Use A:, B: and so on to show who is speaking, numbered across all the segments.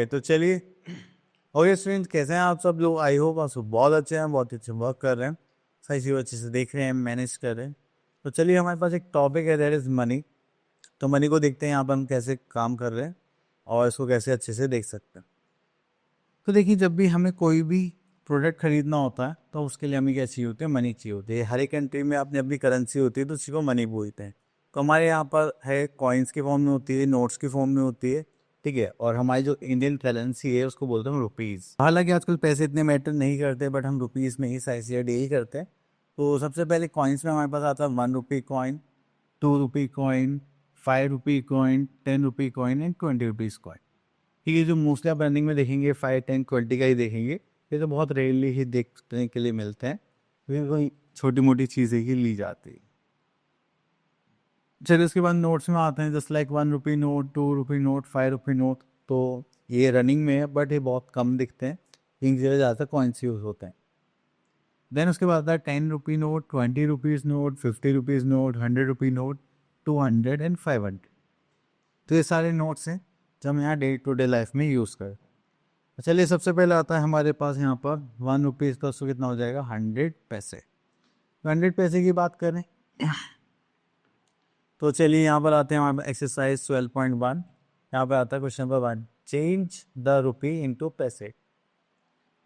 A: Okay तो चलिए। Okay students, कैसे हैं आप सब लोग? आई होप आप सब बहुत अच्छे हैं, बहुत अच्छे वर्क कर रहे हैं, सही चीज़ अच्छे से देख रहे हैं, मैनेज कर रहे हैं। तो चलिए, हमारे पास एक टॉपिक है, दैट इज़ मनी। तो मनी को देखते हैं यहाँ पर हम कैसे काम कर रहे हैं और इसको कैसे अच्छे से देख सकते हैं। तो देखिए, जब भी हमें कोई भी प्रोडक्ट खरीदना होता है तो उसके लिए हमें क्या चाहिए होती है? मनी चाहिए होती है। हर एक कंट्री में अपनी अपनी करेंसी होती है, तो उसी को मनी बोलते हैं। तो हमारे यहाँ पर है कॉइन्स की फॉर्म में होती है, नोट्स की फॉर्म में होती है, ठीक है। और हमारी जो इंडियन करेंसी है उसको बोलते हैं रुपीज़। हालांकि आजकल पैसे इतने मैटर नहीं करते, बट हम रुपीज़ में ही साइज डील करते हैं। तो सबसे पहले कॉइन्स में हमारे पास आता है 1 rupee coin, 2 rupee coin, 5 rupee coin, 10 rupee coin and 20 rupees coin. ठीक है, जो मोस्टली आप रनिंग में देखेंगे 5, 10, 20 का ही देखेंगे। ये तो बहुत रेयरली ही देखने के लिए मिलते हैं, क्योंकि कोई छोटी मोटी चीज़ें ही ली जाती है। चलिए, उसके बाद नोट्स में आते हैं, just like 1 rupee note, 2 rupee note, 5 rupee note. तो ये रनिंग में है, बट ये बहुत कम दिखते हैं, इन जगह ज़्यादातर कॉइन्स यूज़ होते हैं। देन उसके बाद आता है 10 rupee note, 20 rupees note, 50 rupees note, 100 rupee note, 200 and 500। तो ये सारे नोट्स हैं जो हम यहाँ डे टू डे लाइफ में यूज़ करें। चलिए, सबसे पहले आता है हमारे पास यहाँ पर 1 रुपीज़ का, उसको कितना हो जाएगा? 100 पैसे। तो 100 पैसे की बात करें तो चलिए यहाँ पर आते हैं हमारे एक्सरसाइज 12.1। यहाँ पर आता है question number 1, change the rupee into पैसे।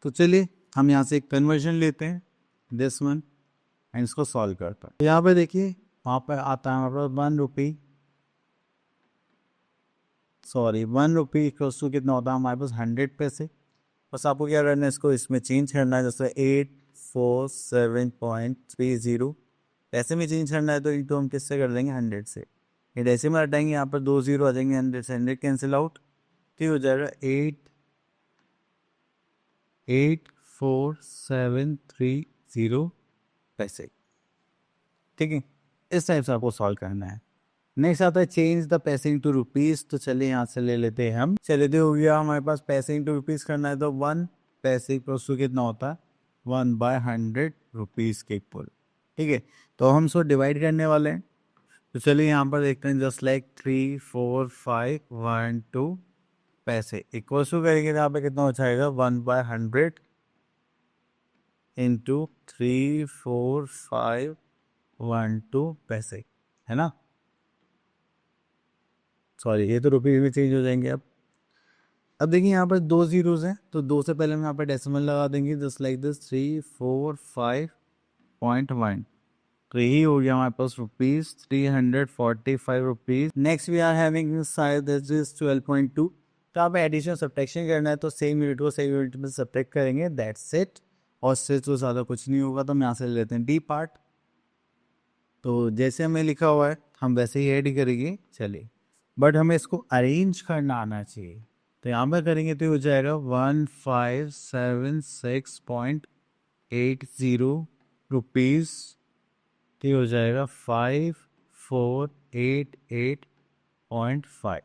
A: तो चलिए, हम यहाँ से एक कन्वर्जन लेते हैं, दिस वन, एंड इसको सॉल्व करते हैं। यहाँ पे देखिए, वहाँ पर आता है हमारे पास 1 रुपी, सॉरी 1 रुपी इक्वल्स टू कितना होता है हमारे पास? 100 पैसे। बस आपको क्या करना है, इसको इसमें चेंज करना है, जैसे 847.30 पैसे में चेंज करना है। तो इनको हम किससे कर देंगे? 100 से। ये डेसिमल हटाएंगे, यहाँ पर 2 जीरो आ जाएंगे, 100 से 100 कैंसिल आउट, तो हो जाएगा 8,84730 पैसे। ठीक है, इस टाइप से आपको सॉल्व करना है। नेक्स्ट आता है चेंज द पैसे इंटू रुपीज़। तो चलिए, यहाँ से ले लेते हैं हम। चलिए, तो हो गया हमारे पास पैसे इंटू रुपीज़ करना है, तो 1 पैसे इक्वल्स टू कितना होता है? 1/100 रुपीज़ के इक्वल। ठीक है, तो हम इसको डिवाइड करने वाले हैं। तो चलिए, यहाँ पर देखते हैं, जस्ट लाइक 3, 4, 5, 1, 2 पैसे इक्वल्स टू करेंगे, यहाँ पे कितना हो जाएगा? 1/100 इंटू 3, 4, 5, 1, 2 पैसे, है ना? सॉरी, ये तो रुपीज़ में चेंज हो जाएंगे। अब देखिए, यहाँ पर 2 जीरोज़ हैं, तो 2 से पहले हम यहाँ पर डेसिमल लगा देंगे, जस्ट लाइक दिस, 345.1। तो यही हो गया हमारे पास rupees 345 rupees. Next we are having side this is 12.2। तो आप एडिशन सब्ट्रैक्शन करना है, तो सेम यूनिट को सेम यूनिट में सब्ट्रैक्ट करेंगे, दैट्स इट। और इससे तो ज़्यादा कुछ नहीं होगा। तो हम यहाँ से ले लेते हैं डी पार्ट। तो जैसे हमें लिखा हुआ है हम वैसे ही ऐड करेंगे। चलिए, बट हमें इसको अरेंज करना आना चाहिए। तो यहाँ पर करेंगे तो हो जाएगा 1576.80 रुपीज़। तो हो जाएगा 5488.5।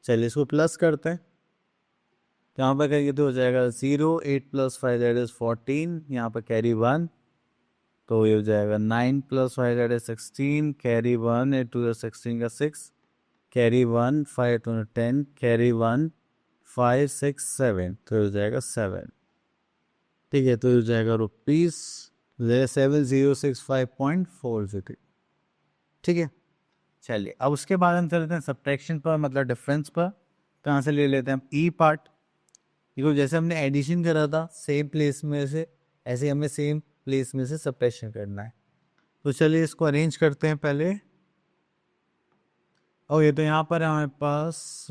A: चलिए, इसको प्लस करते हैं। तो यहाँ पर करेंगे तो हो जाएगा 0, 8 + 5 दैट इज़ 14, यहाँ पर कैरी 1, तो ये हो जाएगा 9 + 5 दैट इज 16, कैरी 1, 8 टू 16 का 6, कैरी 1, 5 टू 10, कैरी 1, 5, 6, 7, तो हो जाएगा 7। ठीक है, तो हो जाएगा रुपीज़ 7065.40। ठीक है, चलिए, अब उसके बाद हम चलते हैं सब्ट्रैक्शन पर, मतलब डिफरेंस पर। तो यहाँ से ले लेते हैं हम ई पार्ट। देखो, जैसे हमने एडिशन करा था सेम प्लेस में से, ऐसे हमें सेम प्लेस में से सब्ट्रैक्शन करना है। तो चलिए, इसको अरेंज करते हैं पहले। और ये तो यहाँ पर हमारे पास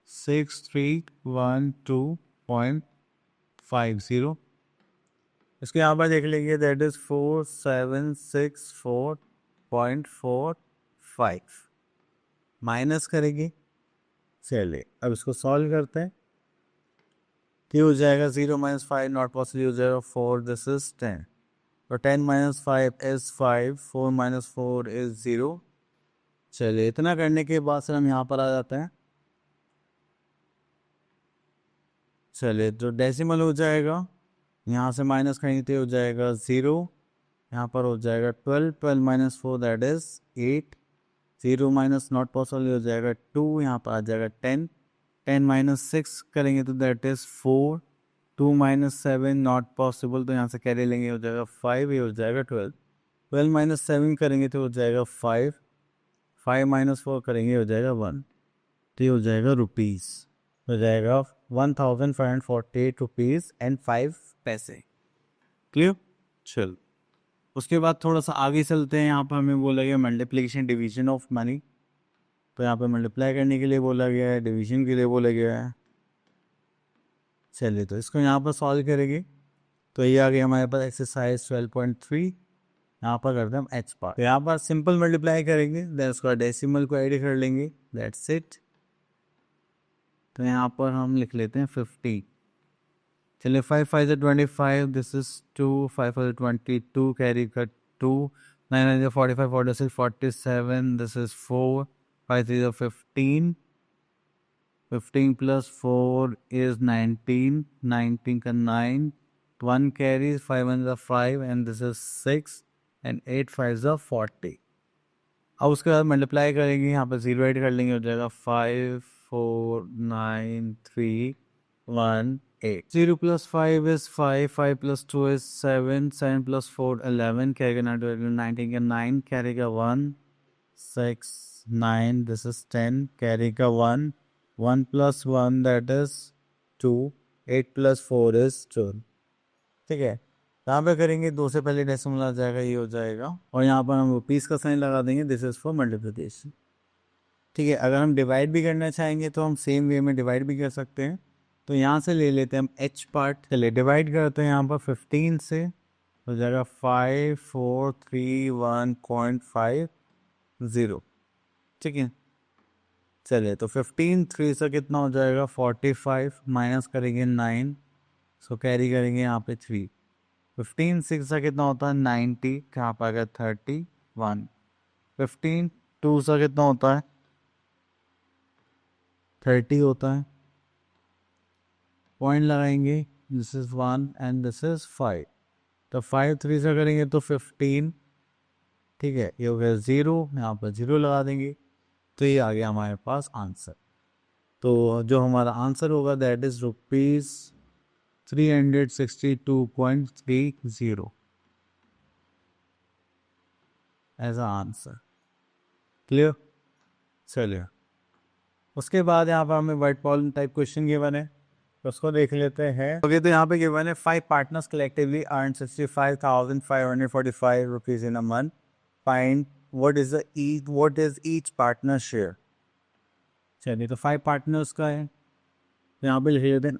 A: ₹6312.50। इसके यहाँ पर देख लीजिए, दैट इज 4764.45 माइनस करेंगे। चलिए, अब इसको सॉल्व करते हैं। ये हो जाएगा 0 - 5 नॉट पॉसिबल, हो जाएगा 4, दिस इज 10, और 10 - 5 इज 5, 4 - 4 इज 0। चलिए, इतना करने के बाद सर हम यहाँ पर आ जाते हैं। चलिए, तो डेसिमल हो जाएगा, यहाँ से माइनस करेंगे तो हो जाएगा 0, यहाँ पर हो जाएगा 12, 12 - 4 that is 8, 0 minus not possible हो जाएगा 2, यहाँ पर आ जाएगा 10, 10 माइनस 6 करेंगे तो that is 4, 2 minus 7 not possible, तो यहाँ से कैरी लेंगे हो जाएगा 5, ये हो जाएगा 12, 12 माइनस 7 करेंगे तो हो जाएगा 5, 5 माइनस 4 करेंगे हो जाएगा 1, तो ये हो जाएगा रुपीज़, हो जाएगा 1548 रुपीज़ एंड 5 पैसे। क्लियर? चल, उसके बाद थोड़ा सा आगे चलते हैं। यहाँ पर हमें बोला गया मल्टीप्लिकेशन डिवीजन ऑफ मनी, तो यहाँ पे मल्टीप्लाई करने के लिए बोला गया है, डिवीजन के लिए बोला गया है। चलिए, तो इसको यहाँ पर सॉल्व करेंगे, तो ये आ गया हमारे पास एक्सरसाइज 12.3। यहाँ पर करते हैं हम एच पार्ट, तो यहाँ पर सिंपल मल्टीप्लाई करेंगे, देन उसका डेसिमल को ऐड कर लेंगे, दैट्स इट। तो यहाँ पर हम लिख लेते हैं 50। चलिए, 5 5 25, दिस इज 2, 5 5 22, कैरी का 2, 9 45 46 47, दिस इज 4, 5 3 15, 15 plus 4 is 19, 19 का 9, 1 carries, 5 1 is 5 and this is 6 and 8 5 is 40। अब उसके बाद मल्टीप्लाई करेंगे, यहाँ पर 0 ऐड कर लेंगे, हो जाएगा 5 4 9 3 1 8। 0 plus 5 is 5, 5 plus 2 is 7, 7 plus 4 11, carry का 19 का 9, carry का 1 6 9, this is 10, carry का 1, 1 plus 1 that is 2, 8 plus 4 is 12। ठीक है, यहाँ पे करेंगे 2 से पहले डेसिमल आ जाएगा, ये हो जाएगा, और यहाँ पर हम रुपीस का साइन लगा देंगे, दिस इज फॉर मल्टीप्लिकेशन। ठीक है, अगर हम डिवाइड भी करना चाहेंगे तो हम सेम वे में डिवाइड भी कर सकते हैं, तो यहाँ से ले लेते हैं हम एच पार्ट। चलिए, डिवाइड करते हैं यहाँ पर 15 से, हो जाएगा 5 4 3 1.50। ठीक है, चलिए, तो 15 3 से कितना हो जाएगा 45, माइनस करेंगे 9, सो कैरी करेंगे यहाँ पे 3, 15 6 से कितना होता है 90, कहाँ पर आ गया 31, 15 2 से कितना होता है 30 होता है, पॉइंट लगाएंगे, this is 1 and this is 5, तो 5 3 से करेंगे तो 15। ठीक है, ये हो गया 0, यहाँ पर 0 लगा देंगे, तो ये आ गया हमारे पास आंसर। तो जो हमारा आंसर होगा that is ₹362.30 as a answer. Clear? चलिए, उसके बाद यहाँ पर हमें white problem type question given है, तो उसको देख लेते हैं। ओके, तो यहाँ पे गिवन है 5 partners collectively earn 65,545 rupees in a month, find what is each partner share. चलिए, तो 5 पार्टनर्स का है, तो यहाँ पे लिख लेते हैं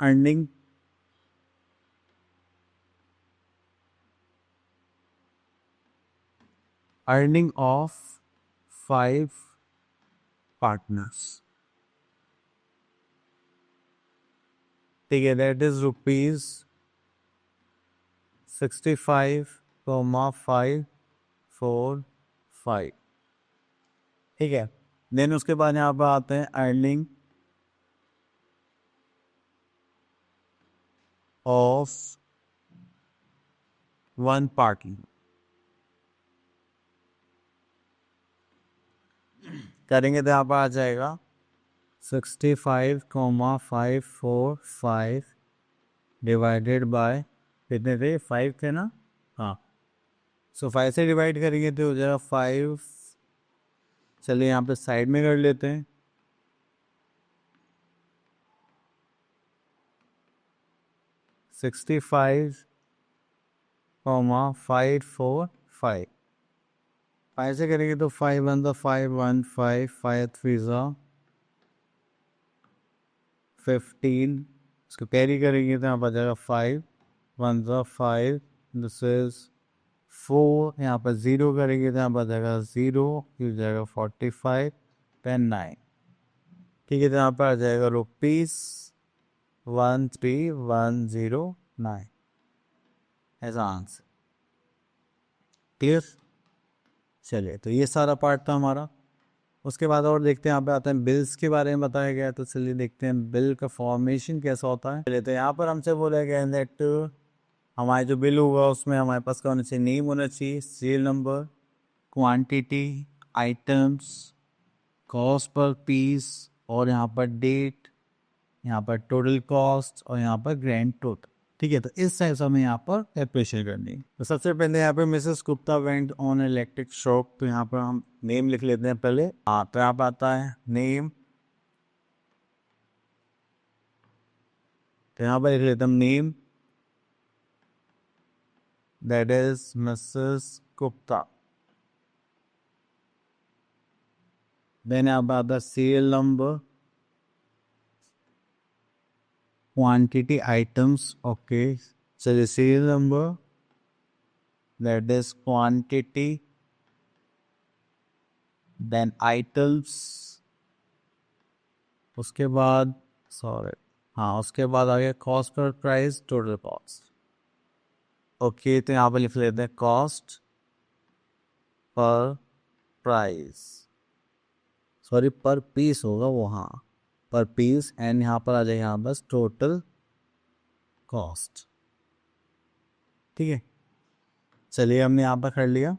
A: अर्निंग ऑफ 5 पार्टनर्स। ठीक है, दैट इज ₹65,545। ठीक है, देन उसके बाद यहाँ पर आते हैं अर्निंग ऑफ 1 पार्टनर, करेंगे तो यहाँ पर आ जाएगा 65,545 डिवाइडेड बाय कितने थे 5 थे ना, हाँ, सो 5 से डिवाइड करेंगे तो हो जाएगा 5। चलिए, यहाँ पे साइड में कर लेते हैं, 65,545, 5 से करेंगे तो 5 1 5 1 5 5 3 15, इसको कैरी करेंगे तो यहाँ पर जाएगा 5 1 5, दिस इज 4, यहाँ पर 0 करेंगे तो यहाँ पर जाएगा 0, फिर जाएगा 45 10 9। ठीक है, तो यहाँ पर आ जाएगा ₹13,109 एज आंसर। क्लियर? चलिए, तो ये सारा पार्ट था हमारा। उसके बाद और देखते हैं, यहाँ पे आते हैं बिल्स के बारे में बताया गया है, तो चलिए देखते हैं बिल का फॉर्मेशन कैसा होता है। चलिए, तो यहाँ पर हमसे बोला गया है दैट हमारे जो बिल होगा उसमें हमारे पास क्या होना चाहिए, नेम होना चाहिए, serial number, quantity, items, cost per piece, और यहाँ पर डेट, यहाँ पर टोटल कॉस्ट, और यहाँ पर ग्रैंड टोटल। ठीक है, तो इस टाइप से हमें यहाँ पर कैलकुलेशन करनी है। तो सबसे पहले यहाँ पे Mrs Gupta went on electric shock, तो यहाँ पर हम नेम लिख लेते हैं पहले। तो यहाँ पर आता है नेम, तो यहाँ पर लिख लेते हैं name, that is Mrs Gupta. Then यहाँ पर आता है serial number, quantity items, okay, so the serial number, that is quantity, then items, उसके बाद सॉरी, हाँ उसके बाद आ गया cost per price, total cost. Okay, तो यहाँ पर लिख लेते हैं कॉस्ट पर प्राइस, सॉरी पर पीस होगा वो, हाँ पर पीस, एंड यहाँ पर आ जाएगा यहाँ बस टोटल कॉस्ट। ठीक है, चलिए हमने यहाँ पर कर लिया।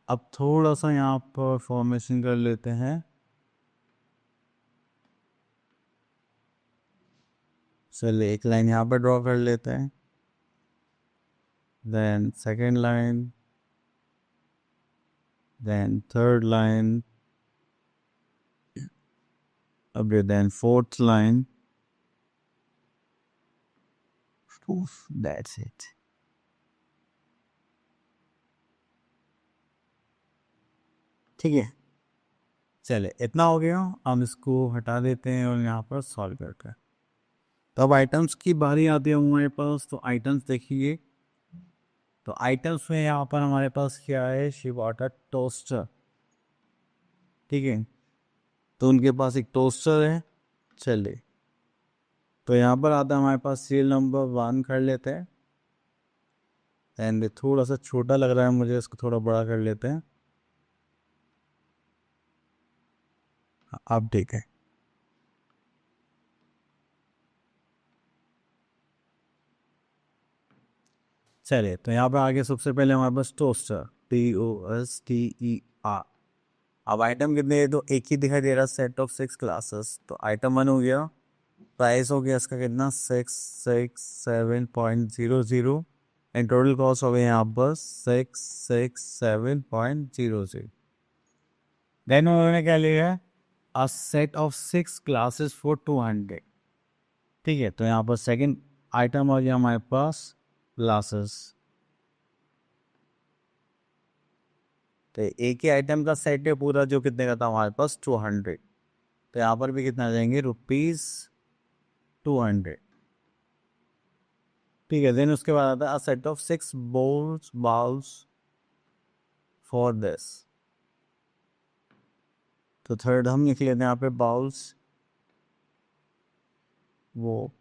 A: अब थोड़ा सा यहाँ पर फॉर्मेशन कर लेते हैं। चलिए एक लाइन यहाँ पर ड्रॉ कर लेते हैं, then second line, then third line, अब then fourth line, that's it. ठीक है, चले इतना हो गया, हम इसको हटा देते हैं और यहाँ पर सॉल्व करते हैं। तो अब आइटम्स की बारी आती है हमारे पास। तो आइटम्स देखिए, तो आइटम्स में यहाँ पर हमारे पास क्या है, शी बॉट अ टोस्टर। ठीक है, तो उनके पास एक टोस्टर है। चलिए, तो यहाँ पर आता है हमारे पास सीरियल नंबर 1 कर लेते हैं, एंड थोड़ा सा छोटा लग रहा है मुझे, इसको थोड़ा बड़ा कर लेते हैं। अब ठीक है, चलिए तो यहाँ पे आगे सबसे पहले हमारे पास टोस्टर, TOSTER। अब आइटम कितने हैं, तो एक ही दिखाई दे रहा, सेट ऑफ 6 क्लासेस। तो आइटम 1 हो गया, प्राइस हो गया इसका कितना, 667.00, एंड टोटल कॉस्ट हो गया यहाँ पर 667.00। देन उन्होंने क्या लिया है, a set of 6 classes for 200। ठीक है, तो यहाँ पर सेकंड आइटम हो गया हमारे पास ग्लासेस। तो एक ही आइटम का सेट है पूरा, जो कितने का था हमारे पास 200। तो यहाँ पर भी कितना आ जाएंगे, ₹200। ठीक है, देन उसके बाद आता है set of 6 bowls for this. तो थर्ड हम लिख लेते हैं यहाँ पे बाउल्स, वो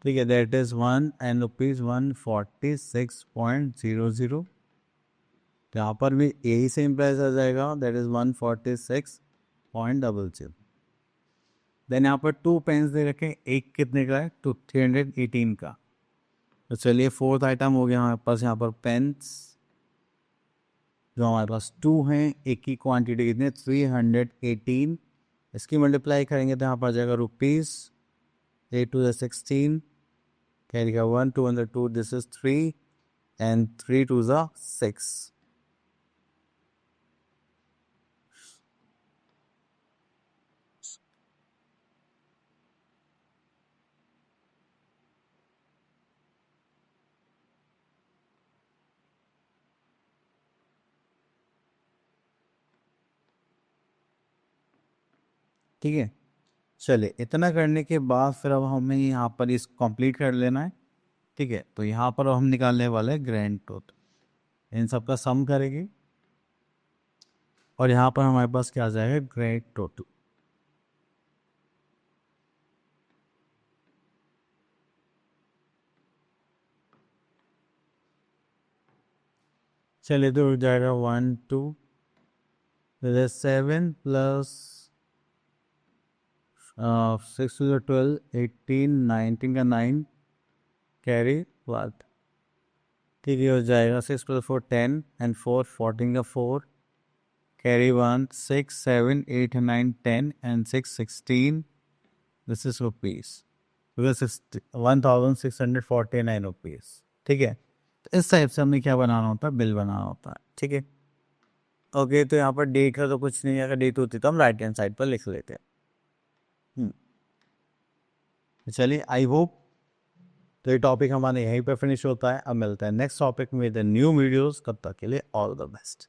A: ठीक है, दैट इज 1 एंड ₹146.00। तो यहाँ पर भी यही सेम प्राइस आ जाएगा, दैट इज 146.00। देन यहाँ पर 2 पेन्स दे रखे, एक कितने का है, 318 का। तो चलिए फोर्थ आइटम हो गया हमारे पास यहाँ पर पेन्स, जो हमारे पास 2 हैं, एक की क्वांटिटी कितनी, 318। इसकी मल्टीप्लाई करेंगे तो यहाँ पर आ जाएगा रुपीज़, 8 to the 16, कैरी का 1, 2 under 2, this is 3, and 3 to the 6। ठीक है, चलिए इतना करने के बाद फिर अब हमें यहाँ पर इस कंप्लीट कर लेना है। ठीक है, तो यहाँ पर हम निकालने वाले हैं ग्रैंड टोटल, इन सब का सम करेंगे, और यहाँ पर हमारे पास क्या आ जाएगा, ग्रैंड टोटल। चलिए तो हो जाएगा 1 2, 7 प्लस 6 to the 12, 18, 19 का 9, कैरी 12। ठीक है, हो जाएगा 6 + 4 10, एंड 4 14 का 4, carry 1, 6, 7, 8, 9, 10 and 6, 16. This is rupees. Because it's 1649 rupees. ठीक है, तो इस टाइप से हमने क्या बनाना होता है, बिल बनाना होता है. ठीक है, ओके. तो यहाँ पर डेट का तो कुछ नहीं है, अगर डेट होती तो हम राइट हैंड साइड पर लिख लेते हैं. चलिए, आई होप तो ये टॉपिक हमारे यहीं पर फिनिश होता है. अब मिलता है नेक्स्ट टॉपिक में द न्यू वीडियोस. कब तक के लिए ऑल द बेस्ट.